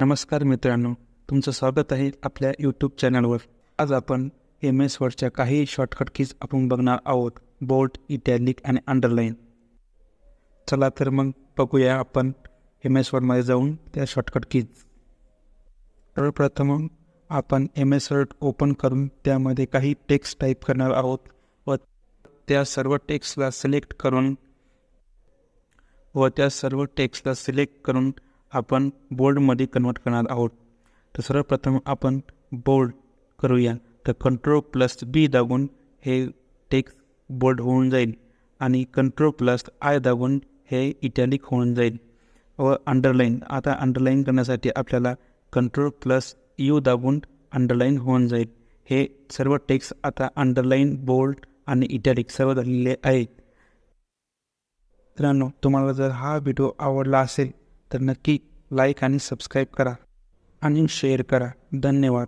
नमस्कार मित्रांनो, तुमचं स्वागत आहे आपल्या यूट्यूब चॅनलवर. आज आपण MS वर्डच्या काही शॉर्टकट कीज आपण बघणार आहोत. बोल्ड, इटॅलिक आणि अंडरलाईन. चला तर मग बघूया आपण MS वर्डमध्ये जाऊन त्या शॉर्टकट कीज. सर्वप्रथम आपण MS वर्ड ओपन करून त्यामध्ये काही टेक्स्ट टाईप करणार आहोत व त्या सर्व टेक्स्टला सिलेक्ट करून आपण बोल्डमध्ये कन्वर्ट करणार आहोत. तर सर्वप्रथम आपण बोल्ड करूया. तर Ctrl+B दाबून हे टेक्स्ट बोल्ड होऊन जाईल आणि Ctrl+I दाबून हे इटॅलिक होऊन जाईल. व अंडरलाईन, आता अंडरलाईन करण्यासाठी आपल्याला Ctrl+U दाबून अंडरलाईन होऊन जाईल. हे सर्व टेक्स्ट आता अंडरलाईन, बोल्ड आणि इटॅलिक सर्व झालेले आहेत. मित्रांनो, तुम्हाला जर हा व्हिडिओ आवडला असेल तर नक्की लाईक आणि सबस्क्राईब करा आणि शेअर करा. धन्यवाद.